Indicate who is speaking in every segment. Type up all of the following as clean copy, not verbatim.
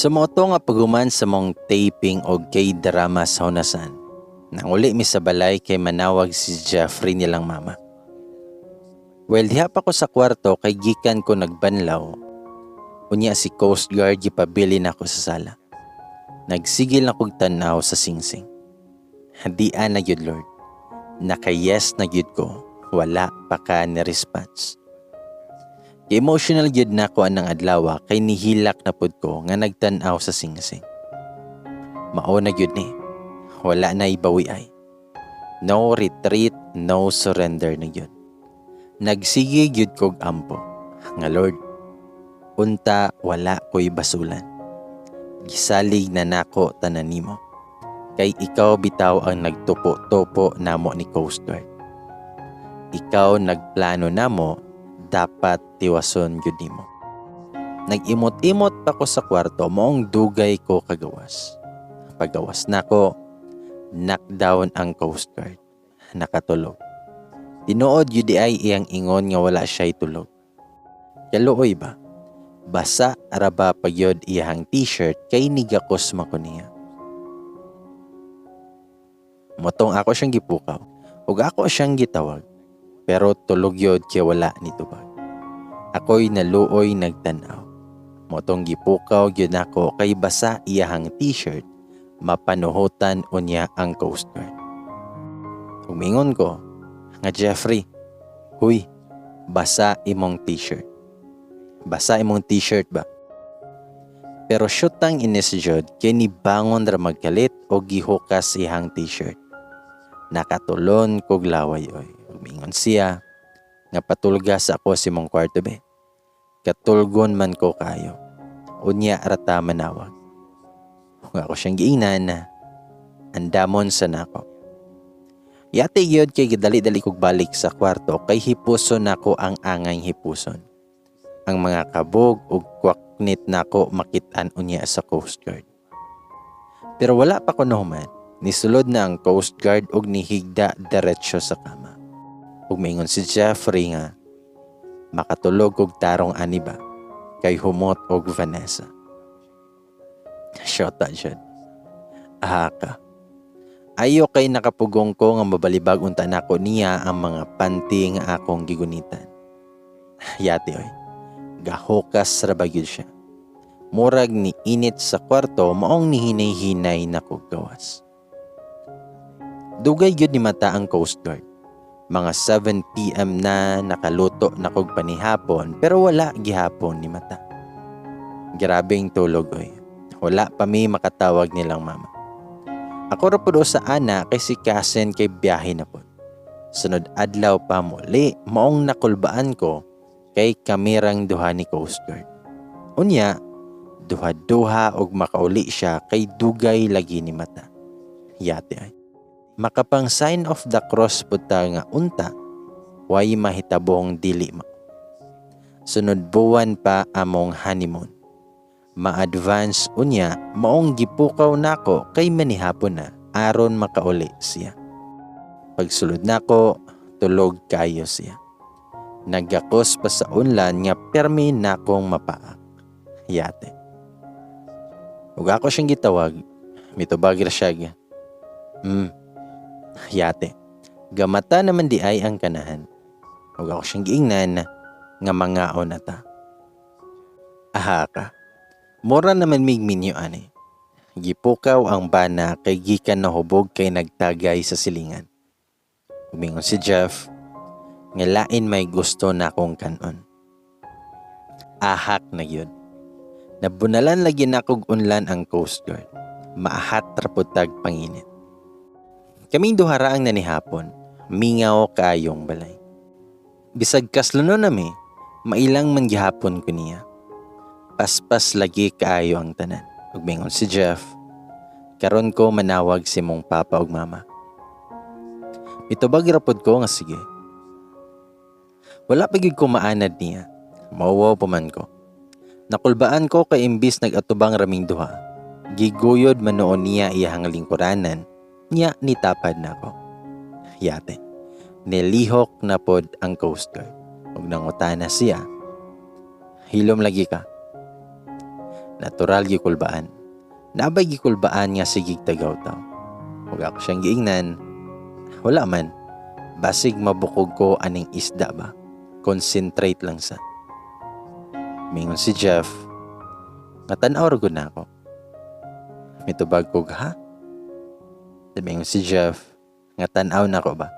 Speaker 1: Sumuto nga paguman sa mong taping o K-drama sa hunasan. Nang uli mi sa balay kay manawag si Jeffrey nilang mama. Well, diha pa ko sa kwarto kay gikan ko nagbanlaw. Unya si Coast Guard gipabili na ako sa sala. Nagsigil na kog tanaw sa singsing. Hadian na gyud Lord. Naka-yes na gyud ko. Wala pa ka ni response. Emotional gyud na ko anang adlaw kay nihilak na pud ko nga nagtan-aw sa singsing. Mao na gyud ni. Wala na ibawi ay. No retreat, no surrender na gyud. Nagsige gyud kog ampo. Nga Lord, unta wala ko'y basulan. Gisalig na nako tanan nimo. Kay ikaw bitaw ang nagtupo-topo namo ni Coast Guard. Ikaw nagplano namo, dapat tiwason gyud nimo. Nag-imot-imot pa ko sa kwarto moong dugay ko kagawas. Paggawas nako, knockdown ang Coast Guard. Nakatulog. Tinuod yun ay iyang ingon nga wala siya'y tulog. Kaluoy ba? Basa araba pagyod iyang t-shirt kay nigakos mako niya. Motong ako siyang gipukaw. Ug ako siyang gitawag. Pero tulog yod kay wala nitubag. Ako'y naluoy nagtanaw. Motong gipukaw yun ako kay basa iyang t-shirt. Mapanuhutan unya ang Coast Guard. Umingon ko, nga Jeffrey, huy, basa imong t-shirt. Basa imong t-shirt ba? Pero syutang inisjod kay nibangon ra magkalit o gihukas iyang t-shirt. Nakatulon kog laway oy. Umingon siya, nga patulgas ako si mong kwarto be. Katulgon man ko kayo. Unya rata manawag. Kung ako siyang giingnan, andamon sa nako. Yate gyud kay gidali-dali kog balik sa kwarto kay hipuson nako ang angay hipuson. Ang mga kabog ug kwaknit nako makit-an unya sa Coast Guard. Pero wala pa ko nahuman, nisulod na ang Coast Guard ug nihigda diretsyo sa kama. Ug maingon si Jeffrey nga, makatulog og tarong ani ba kay humot og Vanessa. Shota jud. Aha ka. Ayo kay nakapugong ko nga mabalibag unta nako niya ang mga panty nga akong gigunitan. Yate oy. Gahukas ra bagyod siya. Murag ni init sa kwarto maong nihinay-hinay na kog gawas. Dugay gyud ni mata ang Coast Guard. Mga 7 PM na nakaluto na kog panihapon pero wala gihapon ni mata. Grabing tulog oy. Wala pa mi makatawag nilang mama. Ako ra pud sa ana kay si Kasen kay biyahe na pod. Sunod adlaw pa muli maong nakulbaan ko kay kamerang duha ni Coast Guard. Unya, duha-duha og makauli siya kay dugay lagi ni mata. Yate ay. Makapang sign of the cross puta nga unta, way mahitabong dili ma. Sunod buwan pa among honeymoon. Ma-advance unya, maong gipukaw nako kay manihapon na aron makauli siya. Pagsulod nako, tulog kayo siya. Nagakos pa sa unlan nga permi nakong mapaak. Yate. Ug ako siyang gitawag, mitubag ra siya. Yate. Gamata naman di ay ang kanahan. Ug ako siyang giingnan nga mangaon na ta. Aha ka. Mura naman mig minyo ani. Gipukaw ang bana kay gikan na hubog kay nagtagay sa silingan. Umingon si Jeff, nga lain may gusto na akong kanon. Ahak na yun. Nabunalan lagi na kog unlan ang Coast Guard. Maahat raputag panginit. Kaming duhara ang nanihapon, mingaw kaayong balay. Bisag kasluno nami, mailang man gihapon ko niya. Paspas lagi kaayo ang tanan. Ug mingon si Jeff, karon ko manawag si mong papa ug mama. Mitubag rapod ko nga sige. Wala pa gid ko maanad niya. Mauwaw pa man ko. Nakulbaan ko kay imbis nag-atubang raming duha. Giguyod man noon niya iyang lingkuranan, niya nitapad na ko. Yate. Nilihok na pod ang Coast Guard. Ug nangutana siya, hilom lagi ka. Natural gikulbaan. Nabay gikulbaan nga sigig tagaw taw. Huwag ako siyang giingnan. Wala man. Basig mabukog ko aning isda ba? Concentrate lang sa. Mingon si Jeff. Natanaw rago na ako. Mitubag ko ha? Mingon si Jeff. Natanaw na ko ba?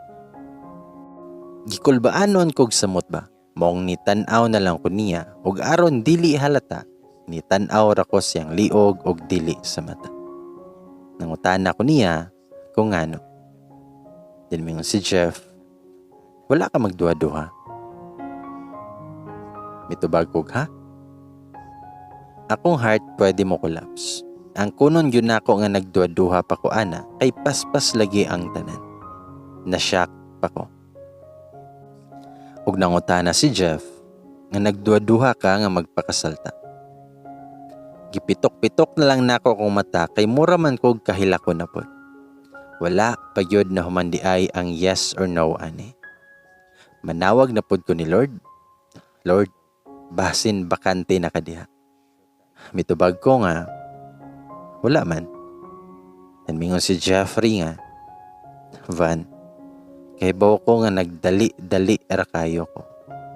Speaker 1: Gikulbaan noon kog samot ba? Mong nitanaw na lang ko niya. Ug aron dili halata. Nitanaw ra ko siyang liog og dili sa mata. Nangutana ko niya kung ano. Mingon si Jeff. Wala ka magduha-duha. Mitubag ko ha? Akong heart pwede mo collapse. Ang kunon yun ako nga nagduha-duha pa ko ana kay paspas lagi ang tanan. Na-shock pa ko. Ug nangutana si Jeff nga nagduha-duha ka nga magpakasalta. Gipitok-pitok na lang nako kung mata kay mura man kog kahilako na pod. Wala pa gyud na humandiay ang yes or no ani. Manawag na pod ko ni Lord. Lord, basin bakante na kadiha. Mitubag ko nga, wala man. Mingon si Jeffrey nga, Van, kay bawo ko nga nagdali-dali ra kayo ko.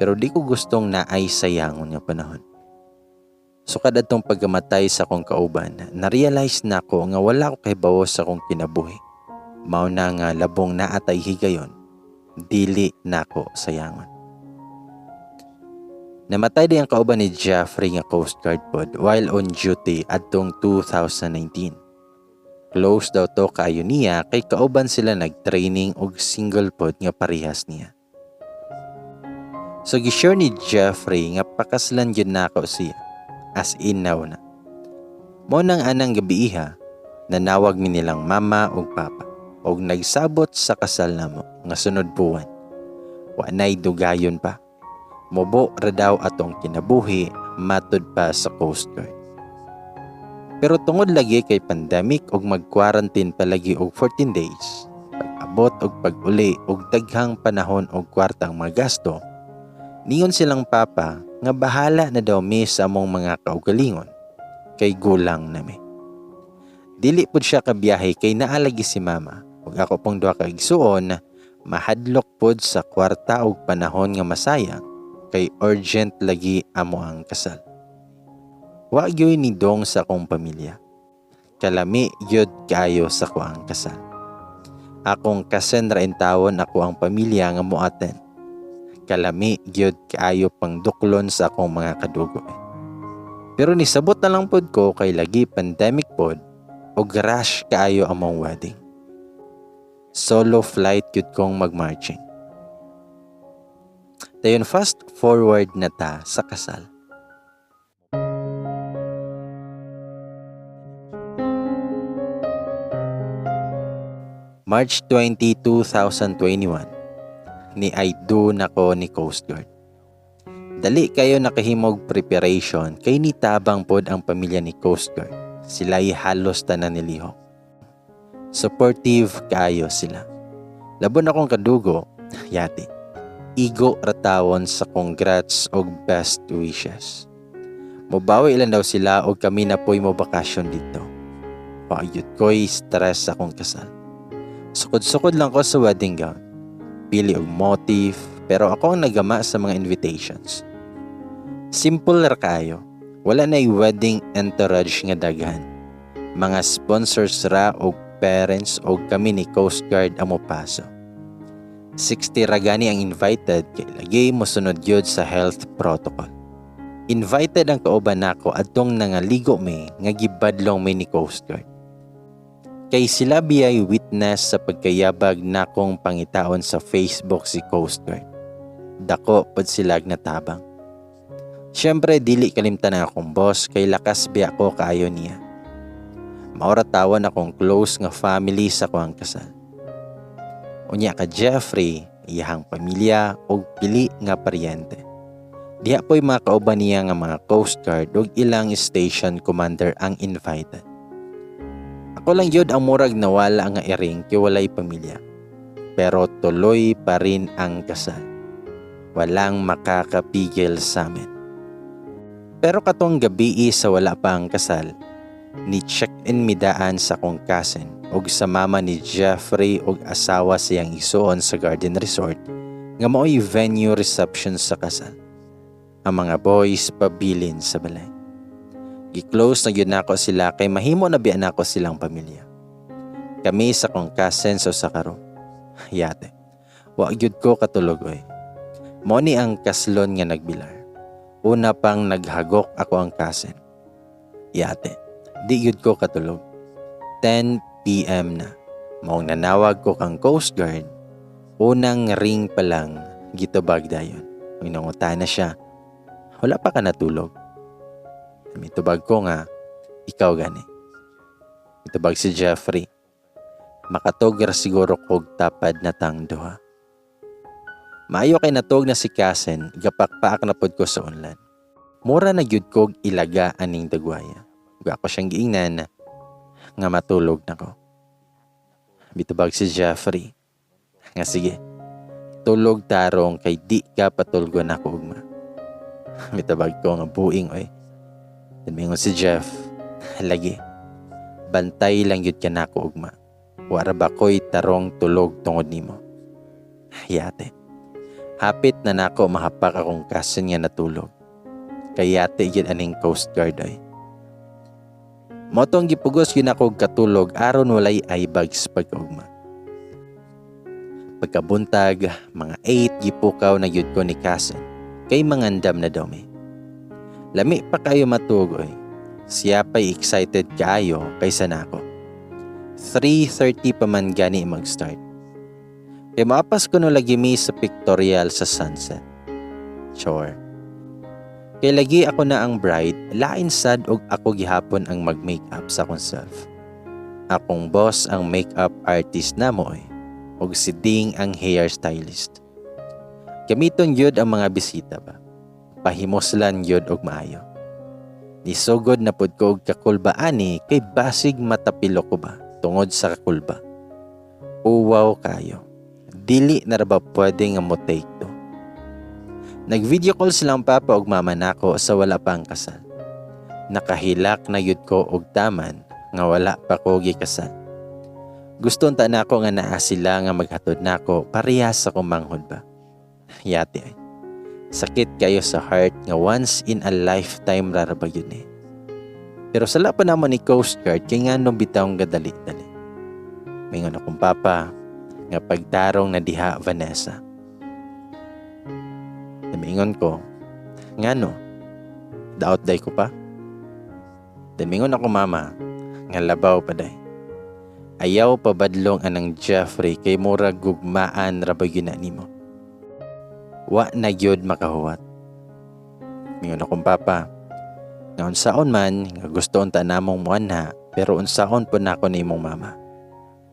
Speaker 1: Pero di ko gustong naay sayangon nga panahon. So kada tong pagkamatay sa akong kauban, na-realize na ko nga wala ko kay bawo sa akong kinabuhi. Mao na nga labong naatay higayon, dili na ko sayangon. Namatay din ang kauban ni Jeffrey nga Coast Guard pod while on duty adtong 2019. Close daw to kaayo niya kay kauban sila nag-training og single pod nga parehas niya. So gi-share ni Jeffrey nga pakaslan gyud nako siya as in now na. Mo nang anang gabi iha nanawag mi nilang mama ug papa og nagsabot sa kasal namo nga sunod buwan. Wa nay dugayon pa. Mobo ra daw atong kinabuhi matud pa sa Coast Guard. Pero tungod lagi kay pandemic og mag-quarantine palagi og 14 days, pag-abot og pag-uli og daghang panahon og kwartang mga gasto, niyon silang papa nga bahala na daw mi sa among mga kaugalingon kay gulang nami. Dili pud siya kabiyahe kay naalagi si mama ug ako pong duha ka igsuon mahadlok pud sa kwarta og panahon nga masayang kay urgent lagi amo ang kasal. Wa gyud ni dong sa akong pamilya. Kalami gyud kaayo sa ko ang kasal. Akong kasenra intawon ako ang pamilya nga moaten. Kalami gyud kaayo pang duklon sa akong mga kadugo. Pero nisabot na lang pod ko kay lagi pandemic pod og rush kaayo among wedding. Solo flight gyud kong magmarching. Dayon fast forward na ta sa kasal. March 20, 2021, ni Aidu nako ni Coast Guard. Dali kayo nakahimog preparation kay nitabang pod ang pamilya ni Coast Guard. Sila'y halos tanan nilihok. Supportive kayo sila. Labon akong kadugo, yati. Igo ratawon sa congrats og best wishes. Mobawi ilan daw sila og kami na po'y mobakasyon dito. Paayot ko'y stress akong kasal. Sukod-sukod lang ko sa wedding gown. Pili og motif, pero ako ang nagama sa mga invitations. Simple ra kayo. Wala na'y wedding entourage nga daghan. Mga sponsors ra og parents og kami ni Coast Guard ang mopaso. 60 ra gani ang invited kay lagi mosunod gyud sa health protocol. Invited ang kauban nako adtong nangaligo mi nga gibadlong mi ni Coast Guard. Kay sila biyay witness sa pagkayabag nakong pangitaon sa Facebook si Coast Guard. Dako pod sila natabang. Siyempre dili kalimtan ang akong boss kay lakas biya ko kaayo niya. Maura tawan akong close nga family sa kuang kasal. Unya ka Jeffrey, iyahang pamilya o pili nga paryente. Diha po'y mga kauban niya nga mga Coast Guard o ilang station commander ang invited. Ako lang yun ang murag nawala nga iring kay walay pamilya. Pero tuloy pa rin ang kasal. Walang makakapigil sa amin. Pero katong gabi sa wala pa ang kasal, ni check-in midaan sa kong cousin og sa mama ni Jeffrey og asawa siyang isuon sa Garden Resort nga mao'y venue reception sa kasal. Ang mga boys pabilin sa balay. Gi-close na gyud nako sila kay mahimo na biyan nako silang pamilya. Kami sa kong cousin sa karo. Yate. Wa gyud ko katulog oy. Mo ni ang kaslon nga nagbilar. Una pang naghagok ako ang cousin. Yate. Di gyud ko katulog. 10 PM na. Maong nanawag ko kang Coast Guard. Unang ring pa lang gitubag dayon. Minungutan na siya. Wala pa ka natulog. Mitubag ko nga, ikaw gani. Mitubag si Jeffrey. Makatogar siguro kog tapad na tang duha. Maayo kay natog na si cousin, gapakpaak na pod ko sa unlan. Mura na gyud kog ilaga aning dagwaya. Ug ako siyang giingnan nga matulog na ko. Mitubag si Jeffrey. Nga sige, tulog tarong kay di ka patulgon ako ugma. Mitubag ko nga buing oy. Mingon si Jeff, lagi, bantay lang yun ka na ako ugma. Wara ba ko'y tarong tulog tungod nimo. Yate, hapit na nako mahapak akong cousin nga natulog. Kay yate yun aning Coast Guard ay. Motong gipugos yun ako katulog aron walay eyebags pag-ugma. Pagkabuntag, mga 8 gipukaw na yun ko ni cousin. Kay mangandam na daw may. Lami pa kayo matugoy. Siya pa'y excited kaayo kaysa nako. 3:30 pa man gani mag-start. Kaya maapas ko no lagi mi sa pictorial sa sunset. Sure. Kaya lagi ako na ang bride, lain sad og ako gihapon ang mag-makeup sa akong self. Akong boss ang makeup artist na mo og si Ding ang hairstylist. Gamiton yun ang mga bisita ba. Pahimoslan yun og maayo. Nisugod na pod ko og kakulba ani kay basig matapilo ko ba tungod sa kakulba. Uwaw kayo. Dili na ra ba pwede nga mo take to. Nag-video call silang papa og mama nako sa wala pang kasal. Nakahilak na yun ko og taman nga wala pa ko gikasal. Gusto unta nako nga naa sila nga maghatod nako parehas sa kumanghod ba. Yate ay. Sakit kayo sa heart nga once in a lifetime raraba yun eh. Pero sala pa naman ni Coast Guard kay nga nung bitawng gadali-dali. Mingon akong papa nga pagtarong na diha Vanessa. Mingon ko, nga no, daot day ko pa. Mingon ako mama, nga labaw pa day. Ayaw pabadlong anang Jeffrey kay murag gugmaan raba yun na nimo. Wa na gyud makahuwat. Mingon akong papa, nga unsaon man nga gusto unta namong muanha pero unsaon po nako nimong mama.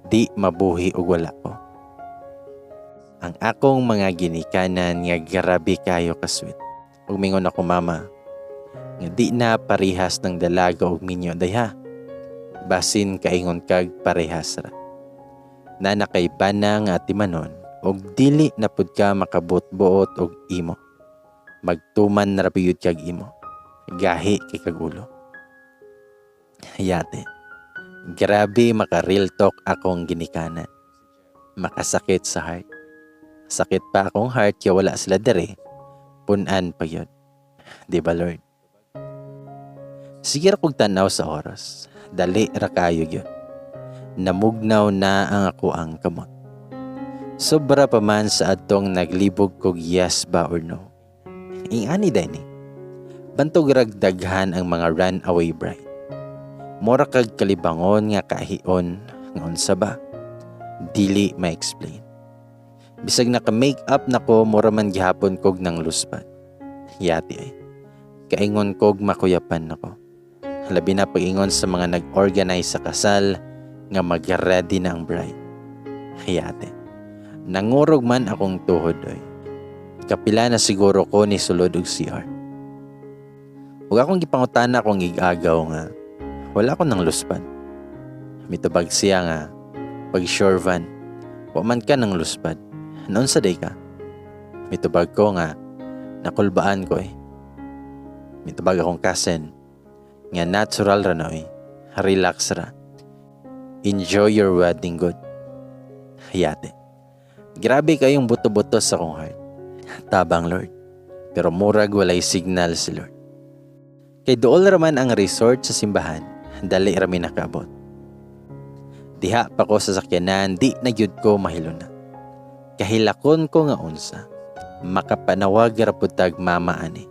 Speaker 1: Di mabuhi og wala ko. Ang akong mga ginikanan nga grabe kayo ka-sweet. Ug mingon ako mama, nga di na parehas ng dalaga og minyo dayha. Basin kaingon kag parehas ra. Na nakay banang at timanon og dili na pud ka makabot-buot og imo. Magtuman na rapiyod kag imo. Gahi kay kagulo. Yate. Grabe maka-real talk akong ginikanan. Makasakit sa heart. Sakit pa akong heart kaya wala sila dere. Punan pa yun. Di ba Lord? Sige ra kog tanaw sa oras. Dali ra kayo yun. Namugnaw na ang ako ang kamot. Sobra pa man sa adtong naglibog kog yes ba or no. Ingani dani. Bantog ragdaghan ang mga runaway bride. Mora kag kalibangon nga kahion nga unsa ba? Dili ma-explain. Bisag naka-makeup nako mura man gihapon kog nang luspat. Yati ay. Kaingon kog makuyapan nako. Labi na pag-ingon sa mga nag-organize sa kasal nga mag-ready na ang bride. Yate. Nangurog man akong tuhod oy. Kapila na siguro ko ni sulod og CR. Ug akong gipangutana kung igagaw nga wala ko nang luspan. Mitubag siya nga pag sure van wa man ka nang luspad. Noon sa day ka. Mitubag ko nga nakulbaan ko eh. Mitubag akong cousin nga natural ra noy. Relax ra. Enjoy your wedding good. Hayate. Grabe kayong buto-buto sa akong heart. Tabang Lord. Pero murag walay signal si Lord. Kay dool raman ang resort sa simbahan, dali rami nakaabot. Diha pa ko sa sakyanan, di na gyud ko mahiluna. Kahilakon ko nga unsa, makapanawag ra pud tag mama ani.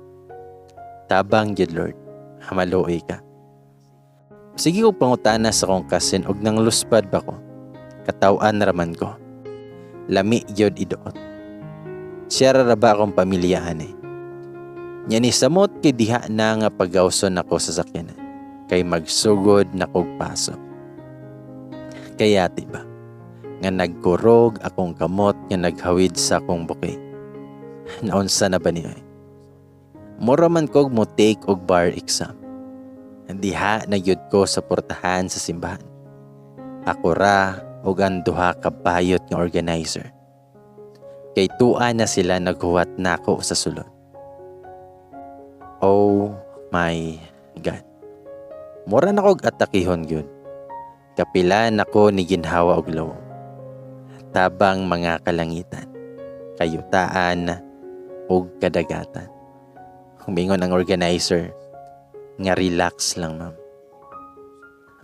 Speaker 1: Tabang gyud Lord, hamaluoy ka. Sige ko pangutana sa akong cousin og nang luspad ba ko. Kataw-an raman ko. Lami gyud iduot. Siya ra ba akong pamilyahan eh. Nya ni samot kay diha na nga pagawson ako sa sakyanan. Kay magsugod na kog paso. Kaya tiba, nga nagkurog akong kamot nga naghawid sa akong buki. Naunsa na ba niya? Mura man kog mo take og bar exam. Diha na gyud ko sa portahan sa simbahan. Ako ra og ang duha ka bayot nga organizer. Kay tuwa na sila naghuwat nako sa sulod. Oh my God. Mura na kog atakihon gyud. Kapila nako ni ginhawa og lawo. Tabang mga kalangitan, kayutaan ug kadagatan. Humingon ang organizer nga relax lang ma'am.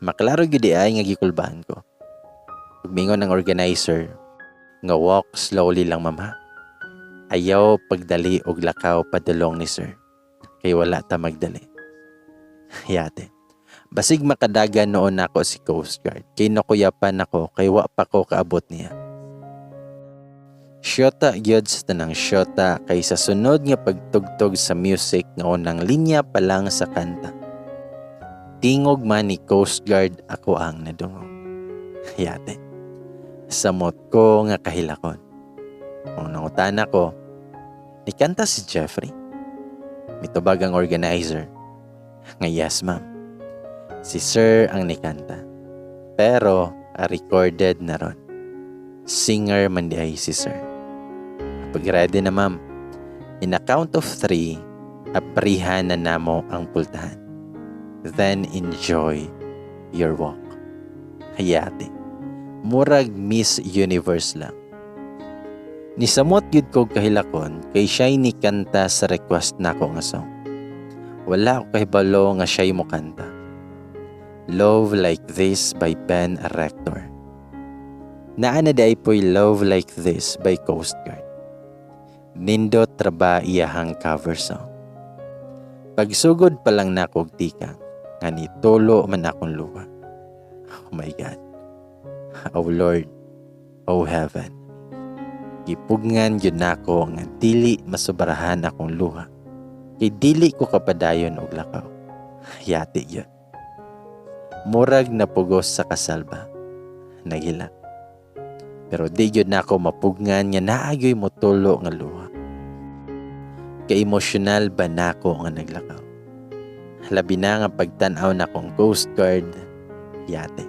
Speaker 1: Maklaro gyud ay nga gikulbahan ko. Humingon ang organizer nga walk slowly lang ma'am ha. Ayaw pagdali og lakaw padulong ni sir. Kay wala ta magdali. Yate. Basig makadagan noon ako si Coast Guard. Kay nakuyapan ako kay wa pa ko kaabot niya. Syota gyud sa tanang syota kay sa sunod nga pagtugtog sa music nga unang linya pa lang sa kanta. Tingog man ni Coast Guard ako ang nadungog. Yate. Samot ko nga kahilakon. Unang utana ko, nikanta si Jeffrey. Mitubag ang organizer. Nga yes ma'am. Si Sir ang nikanta. Pero recorded na ron. Singer man di ay si Sir. Pag ready na ma'am, in a count of 3, aprihan na namo ang pultahan. Then enjoy your walk. Hayati. Murag Miss Universe lang. Nisamot yun ko kahilakon kay siya'y nikanta sa request nako nga song. Wala ko kahibalo nga siya'y mo kanta. Love Like This by Ben Rector. Naana day po'y Love Like This by Coast Guard. Nindot traba iyahang cover song. Pagsugod pa lang nakog tika, nga nitulo man akong luha. Oh my God. Oh Lord, oh Heaven. Gipugngan yun nako nga dili masubarahan akong luha. Kay dili ko kapadayon og lakaw. Yati yun. Murag na pugos sa kasalba. Nagila. Pero di yun nako mapugngan nga naagyoy mo tulo nga luha. Ka-emosyonal ba nako nga naglakaw. Labi na nga pagtanaw na kong Coast Guard, yate.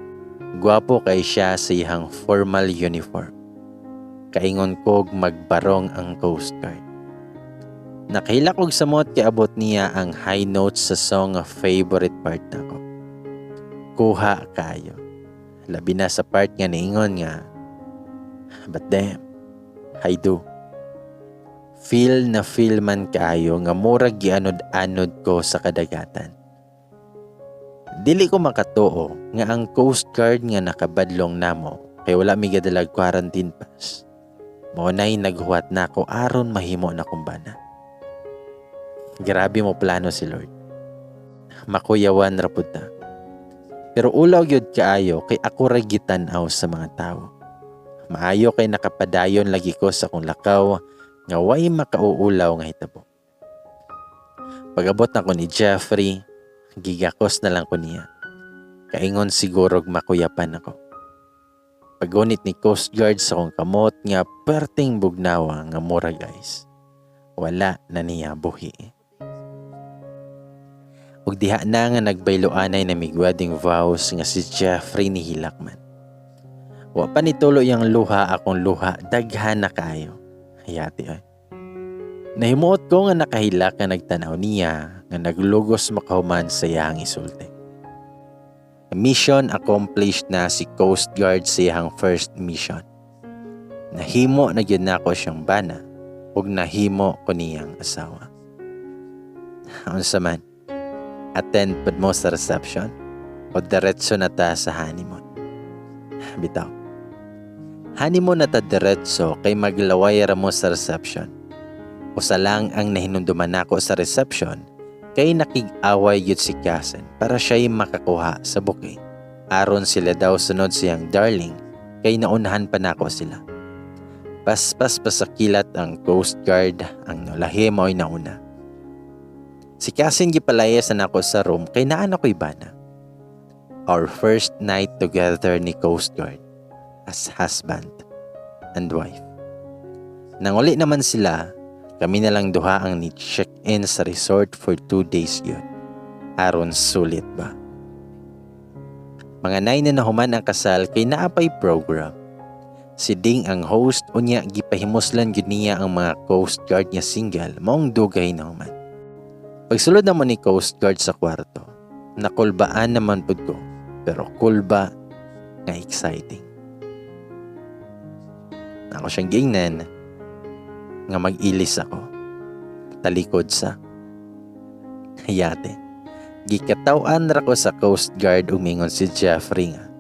Speaker 1: Gwapo kay siya sa iyang formal uniform. Kaingon kog magbarong ang Coast Guard. Nakahila kog samot kay abot niya ang high notes sa song of favorite part nako. Kuha kayo. Labi na sa part nga niingon nga, but damn, I do. Feel na feel man kayo nga murag gianod-anod ko sa kadagatan. Dili ko makatuo nga ang Coast Guard nga nakabadlong namo kay wala mi gadalag quarantine pass. Mao nay naghuwat na ako aron mahimo na kumbana. Grabe mo plano si Lord. Makuyawan ra pud ta. Pero ulaw gyud kaayo kay ako ra gitanaw sa mga tawo. Maayo kay nakapadayon lagi ko sa kong lakaw nga way makauulaw nga hitabo. Pag-abot na ko ni Jeffrey, gigakos na lang ko niya. Kaingon sigurog makuyapan ako. Pagunit ni Coast Guard sa kong kamot nga perting bugnawa nga mura guys. Wala na niya buhi. Ug diha na nga nagbayloanay na mig-wedding vows nga si Jeffrey ni Hilakman. Wa pa nitulo yang luha akong luha daghan na kayo. Hayati ay. Nahimuot ko nga nakahila ka nagtanaw niya nga naglugos makahuman sa iyang isulti. Mission accomplished na si Coast Guard sa iyang first mission. Nahimo na gyud nako siyang bana ug nahimo ko niyang asawa. Unsa man, attend pud mo sa reception o diretso na ta sa honeymoon? Bitaw. Honeymoon na ta diretso kay maglaway ra mo sa reception. Usa lang ang nahinumduman nako sa reception kay nakig-away yun si Kasen para siya'y makakuha sa bouquet. Aron sila daw sunod siyang darling kay naunahan pa nako sila. Paspas pa sa kilat ang Coast Guard, ang nalahi mo'y nauna. Si Kasen gipalayas na nako sa room kay naan ako'y bana. Our first night together ni Coast Guard as husband and wife. Nanguli naman sila, kami na lang duha ang ni-check-in sa resort for 2 days yun. Aron sulit ba? Mga 9 na nahuman ang kasal kay naapay program. Si Ding ang host, unya gipahimuslan gyud niya ang mga Coast Guard niya single, maong dugay na human. Pagsulod naman ni Coast Guard sa kwarto, nakulbaan naman pud ko, pero kulba nga exciting. Ako siyang gingnan nga mag-ilis ako. Talikod sa yate. Gikatawan ra ko sa Coast Guard umingon si Jeffrey nga.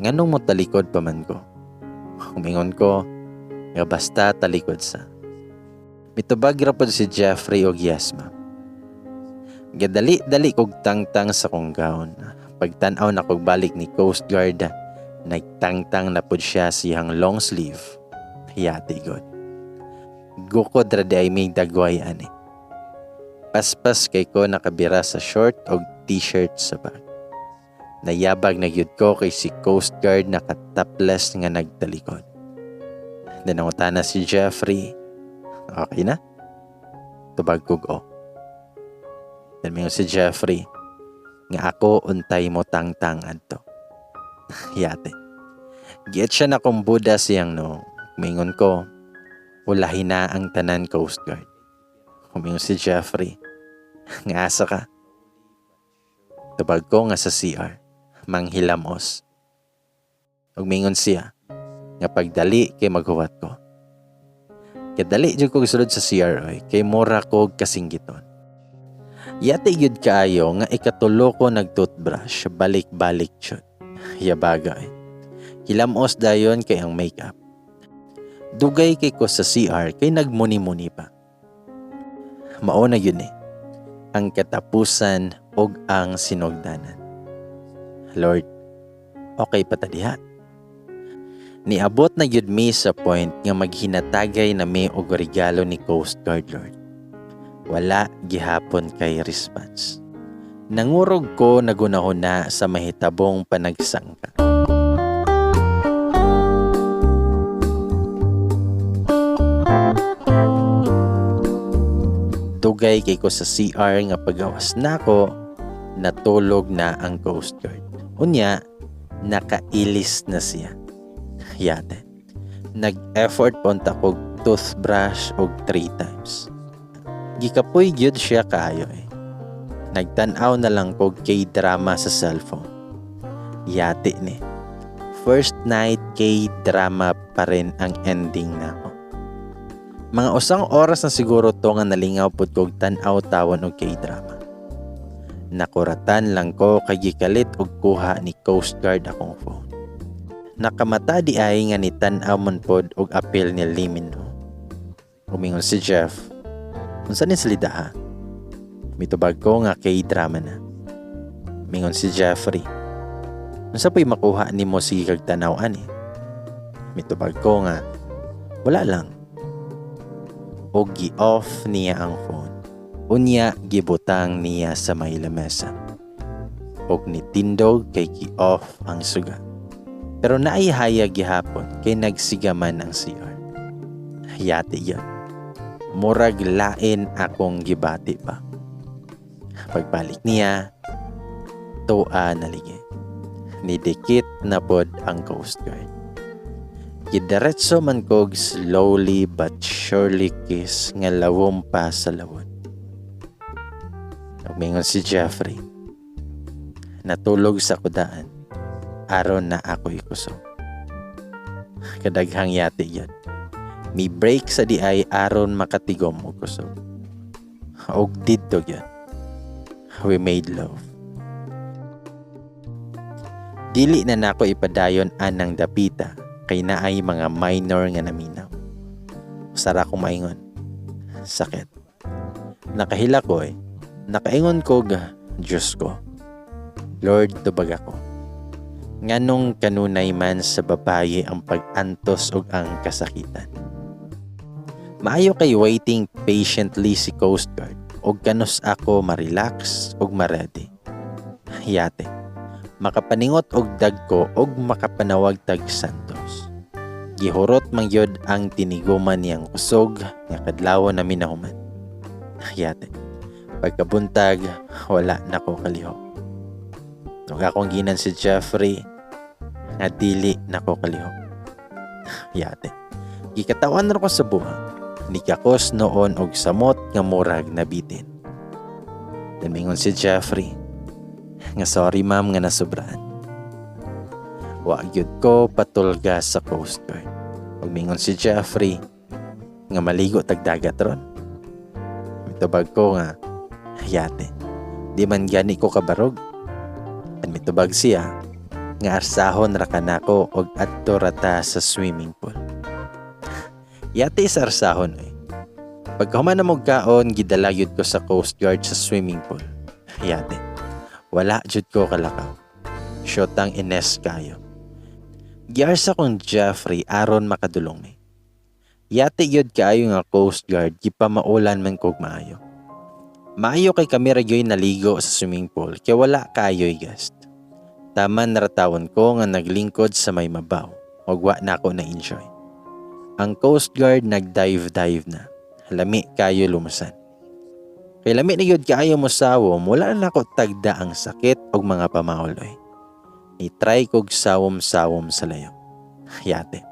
Speaker 1: Nganong mo talikod pa man ko? Umingon ko nga basta talikod sa. Mitubag ra pod si Jeffrey og yes ma'am. Gadali-dali kog tangtang sa kong gown. Pagtan-aw na kog balik ni Coast Guard, nagtangtang na pod siya siyang long sleeve. Yate god. Gukod ra di ay may dagway ani. Paspas kay ko nakabira sa short o t-shirt sa bag. Nayabag na gyud ko kay si Coast Guard nakataples nga nagtalikod. Nanangutan na si Jeffrey. Okay na? Tubag kog o. Dalmingon si Jeffrey nga ako untay mo tangtang adto. Yate. Giat siya na kong buda siyang no. Mingon ko, ulahin na ang tanan Coast Guard. Humingon si Jeffrey. Nga asa ka? Tubag ko nga sa CR. Manghilamos. Humingon siya. Nga pagdali kay maghuwat ko. Kadali dyan ko gisulod sa CR oy, kay mura ko kasinggiton. Yate yun kaayo nga ikatulo ko nag-toothbrush balik-balik chut. Yabagay. Hilamos dayon kay ang makeup. Dugay kay ko sa CR kay nagmuni-muni pa. Mao na yun eh. Ang katapusan og ang sinugdanan. Lord, okay pa ta diha. Niabot na yun mi sa point nga maghinatagay na mi og regalo ni Coast Guard Lord. Wala gihapon kay response. Nangurog ko nagunahuna sa mahitabong panagsangka. Dugay kay ko sa CR nga pagawas nako, natulog na ang Coast Guard. Unya, nakailis na siya. Yate. Nag-effort punta kog toothbrush og 3 times. Gikapoy gyud siya kaayo eh. Nagtan-aw na lang kog K-drama sa cellphone. Yate ni. First night K-drama pa rin ang ending nako. Mga usang oras na siguro to nga nalingaw pud kog tan-aw tawon og K-drama. Nakuratan lang ko kay gikalit og kuha ni Coast Guard akong phone. Nakamata di ay nga ni tan-aw man pod og apel ni Lee Min-ho. Umingon si Jeff. Unsa ni salida ha? Mitubag ko nga K-drama na. Mingon si Jeffrey. Unsa po'y makuha nimo sige kag tanaw ani? Mitubag ko nga wala lang. O gi-off niya ang phone. Unya gibutang niya sa may lamesa. Og nitindog kay gi-off ang suga. Pero naihaya gihapon kay nagsigaman ang CR. Yate yan. Murag lain akong gibati pa. Pagbalik niya, tuwa nalige. Nidikit na pod ang Coast Guard. Gidiretso man kog slowly but surely kiss nga lawom pa sa lawon. Nagmingon si Jeffrey. Natulog sa kudaan aron na ako ikusog. Kadaghang yate yun. Mi break sa di ay aron makatigom og kusog. Og didto yun. We made love. Dili na nako ipadayon anang dapita kay naay mga minor nga naminaw. Sara ko maingon. Sakit. Nakahila ko nakaingon ko Diyos ko. Lord, tubag ako. Nganong kanunay man sa babaye ang pag-antos ug ang kasakitan. Maayo kay waiting patiently si Coast Guard ug kanus ako ma-relax ug ma-ready. Yate. Makapaningot og dagko og makapanawag tag Santos. Gihurot man gyud ang tiniguman niyang kusog nga kadlaw na minahuman. Yate. Pagkabuntag, wala na ko kalihok. Ug akong ginan si Jeffrey nga dili na ko kalihok. Yate. Gikatawan ra ko sa buhang. Nikakos noon og samot nga murag nabitin. Damingon si Jeffrey nga sorry ma'am nga nasubraan. Wa gyud ko patulga sa Coast Guard. Pagmingon si Jeffrey nga maligo tag dagat ron. Mitubag ko nga yate. Di man gani ko kabarog. At mitubag siya nga arsahon ra kanako og adto rata sa swimming pool. Yate sa arsahon Pagkahuman na mong kaon, gidala yun ko sa Coast Guard sa swimming pool. Yate. Wala jud ko kalakaw. Shotang ines kayo. Giarsa kong Jeffrey aron makadulong ni. Yate yun kayo nga Coast Guard, gipamaulan man kog maayo. Maayo kay kami ragyoy naligo sa swimming pool, kaya wala kayo'y guest. Taman naratawan ko nga naglingkod sa may mabaw, wagwa na ako na-enjoy. Ang Coast Guard nag-dive na. Lami kayo lumusan. Kay lami na yun kayo mo sawom, wala na ako tagda ang sakit og mga pamauloy. I-try kog sawom-sawom sa layo. Yate.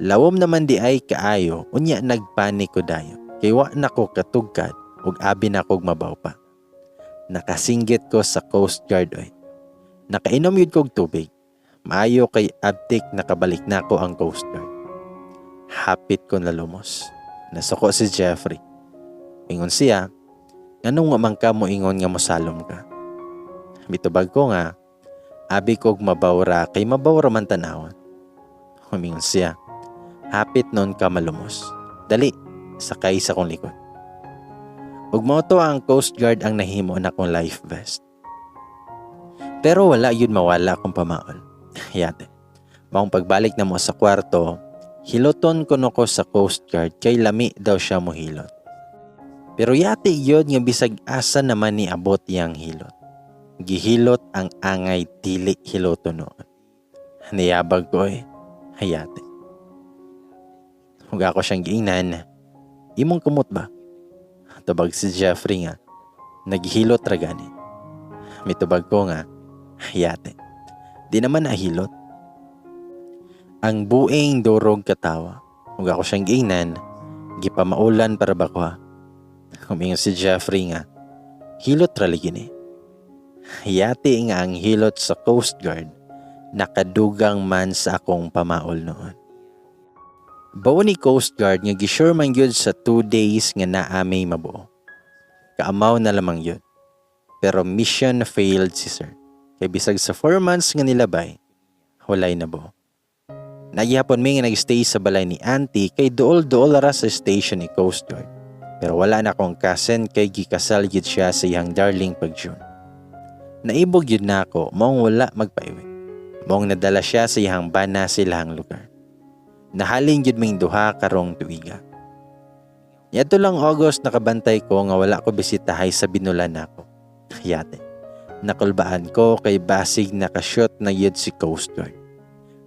Speaker 1: Lawom naman di ay kaayo, unya nagpanik ko dayo. Kay wa na ko katugkad ug abi na kog mabaw pa. Nakasinggit ko sa Coast Guard Nakainom yun kog tubig. Maayo kay abtik nakabalik na ko ang Coast Guard. Hapit ko na lumos. Nasuko si Jeffrey. Ingon siya, anong man ka mo ingon nga mosalom ka? Mitubag ko nga, abi kog mabawra kay mabawra man tanawon. Humingon siya, hapit nun ka malumos. Dali, sakay sa kong likod. Ug mao to ang Coast Guard ang nahimo na kong life vest. Pero wala yun mawala kong pamaol. Yate, maong pagbalik na mo sa kwarto, hiloton ko no ko sa Coast Guard kay lami daw siya mo hilot. Pero yate yun nga bisag asa naman ni abot yang hilot. Gihilot ang angay dili hiloton noon. Niyabag ko hayate. Huwag ako siyang giingnan, imong kumot ba? Tubag si Jeffrey nga, naghilot ra gani. Mitubag ko nga, hayate. Di naman nahilot. Ang buing durog katawa. Huwag ako siyang giingnan, gipamaulan para ba ko ha? Humingon si Jeffrey nga, hilot ra ligini. Hayate nga ang hilot sa Coast Guard, nakadugang man sa akong pamaol noon. Bao ni Coast Guard nga gisure man yun sa 2 days nga naamay mabuo. Kaamaw na lamang yun. Pero mission na failed si sir. Kay bisag sa 4 months nga nilabay, walay na buo. Nagyapon may nga nag-stay sa balay ni auntie kay dool-dool ra sa station ni Coast Guard. Pero wala na akong cousin kay gikasal yun siya sa iyang darling pag-June. Naibog yun na ako, maong wala magpaiwi. Maong nadala siya sa iyang bana silahang lugar. Nahalin yun ming duha karong tuiga. Yato lang August nakabantay ko nga wala ko bisitahay sa binulan nako. Yate. Nakulbaan ko kay basig nakashoot na yun si Coast Guard.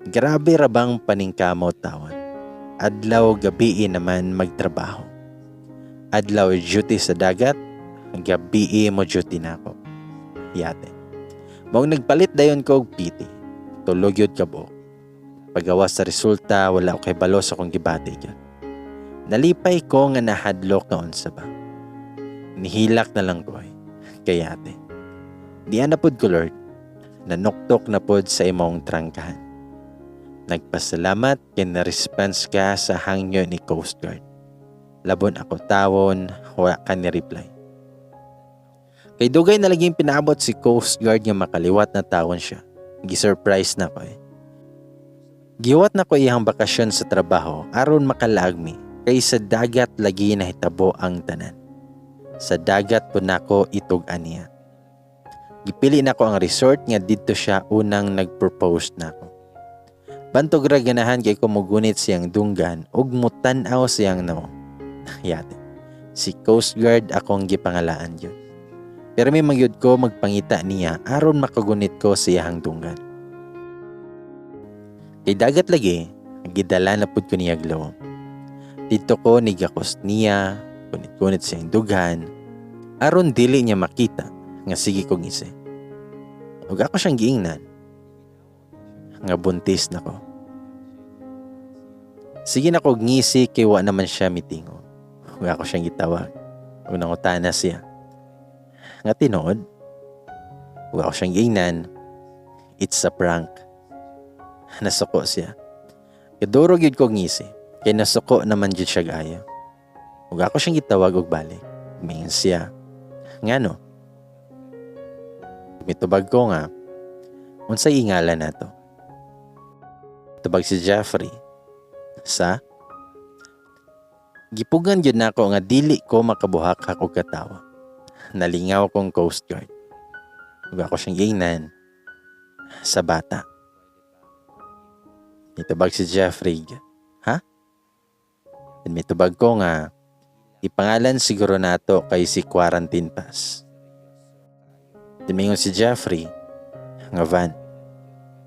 Speaker 1: Grabe rabang paningkamot tawon. Adlaw gabi naman magtrabaho. Adlaw duty sa dagat, gabi mo duty nako. Yate. Maong nagpalit dayon ko og PT. Tulog yun kabo. pagawa sa resulta wala ko kay balo sa kong gibati gyud. Nalipay ko nga nahadlok na unsa ba. Nihilak na lang ko kay ate. Diyan na pud ko Lord, nanuktok na pud sa imong trangkahan. Nagpasalamat kay na-response ka sa hangyo ni Coast Guard. Labon ako tawon, wala ka ni reply. Kay dugay na laging pinaabot si Coast Guard nga makaliwat na tawon siya. Gi-surprise na ko Giwat na ko iyang bakasyon sa trabaho aron makalagmi kay sa dagat lagi nahitabo ang tanan. Sa dagat po nako itug-an niya. Gipili nako ang resort nga didto siya unang nag-propose nako. Bantog ra ganahan kay kumugunit siyang dunggan ug mutan-aw siyang no. Yate. Si Coast Guard akong gipangalaan yun. Pero may magyud ko magpangita niya aron makagunit ko siyang dunggan. Kay dagat lagi, gidala na pud ko niya glow. Dito ko nigakos niya, kunit-kunit siyang dughan, aron dili niya makita nga sige kong isi. Ug ako siyang giingnan, nga buntis na ko. Sige na ko ngisi kay wa naman siya mitingo. Ug ako siyang gitawag, ug nangutana siya. Nga tinuod, ug ako siyang giingnan, it's a prank. Nasuko siya. Kadurog yun ko ngisi. Kaya nasuko naman yun siya gaya. Ug ako siyang gitawag og balik. Mayin siya. Nga no? Mitubag ko nga. Unsay ingalan na to? Tubag si Jeffrey. Sa? Gipugan yun na ako nga dili ko makabuhak ako katawa. Nalingaw kong Coast Guard. Ug ako siyang giingnan. Sa bata. Mitubag si Jeffrey. Ha? And mitubag ko nga, ipangalan siguro nato kay si Quarantine Pass. Tumingon si Jeffrey, nga Van,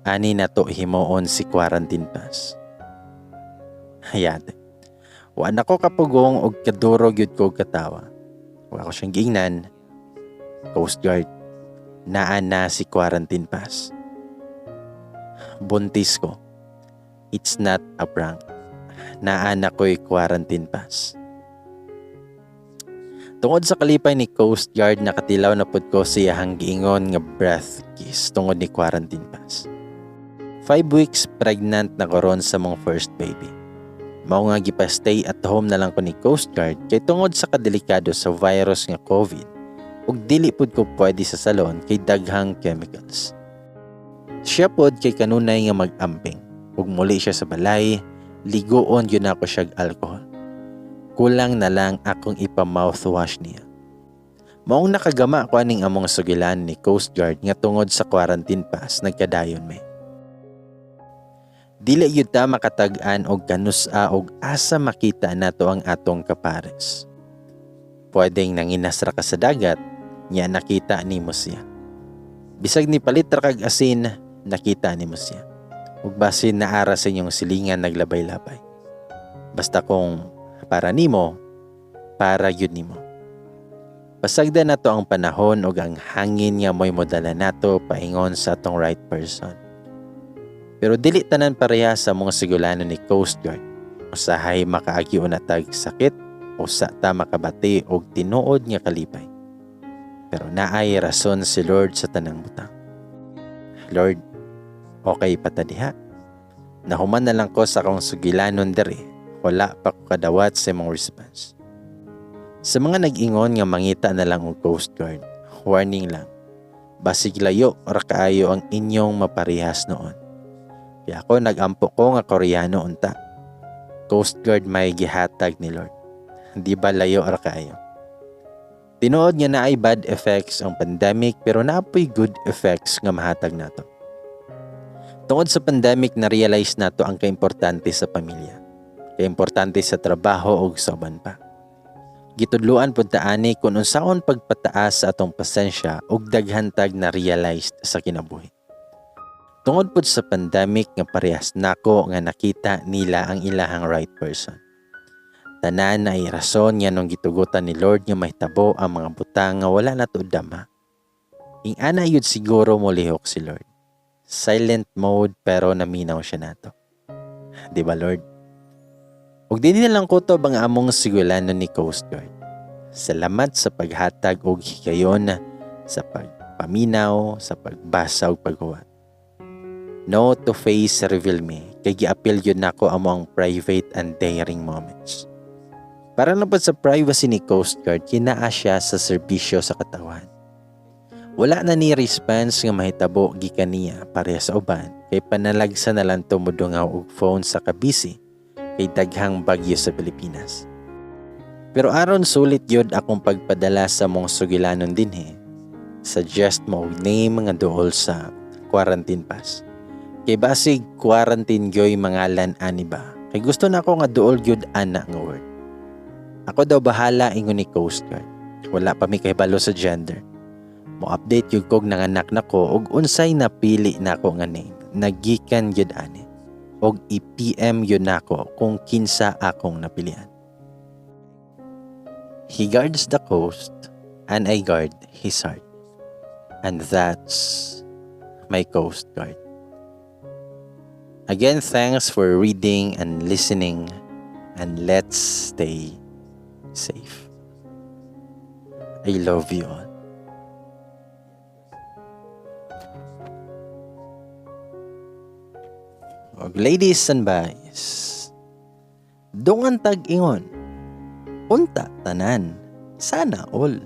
Speaker 1: ani nato himoon si Quarantine Pass. Hayate. Wa na ko kapugong og kadurog yun ko katawa. Wa ko siyang giingnan. Coast Guard, naan na si Quarantine Pass. Buntis ko. It's not a prank. Naanak ko'y quarantine pass. Tungod sa kalipay ni Coast Guard, nakatilaw na pud ko siyahang giingon nga breath kiss tungod ni quarantine pass. 5 weeks pregnant na ko ron sa mong first baby. Mao nga gipastay at home na lang ko ni Coast Guard kay tungod sa kadelikado sa virus nga COVID ug dili pud ko pwede sa salon kay daghang chemicals. Siya pud kay kanunay nga mag-amping. Ug muli siya sa balay, ligoon yun ako siyag alcohol. Kulang na lang akong ipa-mouthwash niya. Maong nakagama ko aning among sugilan ni Coast Guard nga tungod sa quarantine pass nagkadayon may. Dili yun ta makatag-an og kanusa og asa makita nato ang atong kapares. Pwedeng nanginas ra ka sa dagat, nya nakita nimo siya. Bisag ni palit ra kag asin, nakita nimo siya. Ug basin naara sa inyong silingan naglabay-labay. Basta kung para nimo, para yun nimo. Pasagda na to ang panahon ug ang hangin nga mo'y modala nato paingon sa atong right person. Pero dili tanan pareha sa mga sigulano ni Coast Guard. Usahay makaagyo na tag sakit, usa ta makabati og tinuod nga kalipay. Pero naay rason si Lord sa tanang butang. Lord, okay pa ta diha. Nahuman na lang ko sa akong sugilanon dere. Wala pa ko kadawat sa imong response. Sa mga nag-ingon nga mangita na lang og Coast Guard, warning lang. Basig layo ra kaayo ang inyong maparehas noon. Kaya ako nag-ampo ko nga Koreano unta. Coast Guard may gihatag ni Lord. Di ba layo ra kaayo? Tinuod nga naay bad effects ang pandemic pero naapoy good effects nga mahatag nato. Tungod sa pandemic, na-realize nato ang kaimportante sa pamilya. Kaimportante sa trabaho o sa uban pa. Gitudluan pud ta ani kung unsaon pagpataas sa atong pasensya ug daghantag na realized sa kinabuhi. Tungod pud sa pandemic nga parehas nako nga nakita nila ang ilahang right person. Tanan ay rason nga nung gitugutan ni Lord nga mahitabo ang mga butang nga wala nato dama. Ing ana yun siguro mo lihok si Lord. Silent mode pero naminaw siya nato. Di ba, Lord? Ug din na lang ko to bang among sigulano ni Coast Guard. Salamat sa paghatag og higayon sa pagpaminaw, sa pagbasa ug paghuwat. No to face reveal me, kay giapil yun nako among private and daring moments. Para na sa privacy ni Coast Guard, kinaa siya sa serbisyo sa katawan. Wala na ni response nga mahitabo gikan niya pareha sa uban, kay panalagsa na lang tumudungaw og phone sa kabisi kay daghang bagyo sa Pilipinas. Pero aron sulit yun akong pagpadala sa mong sugilanon dinhi, suggest mo og name nga duol sa quarantine pass. Kay basig quarantine gyoy mangalan ani ba? Kay gusto na ako nga duol gyud ana nga word. Ako daw bahala ingon ni Coast Guard. Wala pa mi kahibalo sa gender. Mo-update yung kog nanganak nako og unsay napili nako nga name. Nagikan gyud ani. Og i-PM yun nako kung kinsa akong napilian. He guards the coast and I guard his heart. And that's my Coast Guard. Again, thanks for reading and listening, and let's stay safe. I love you all. Ladies and boys, dungan tag ingon, unta tanan, sana all.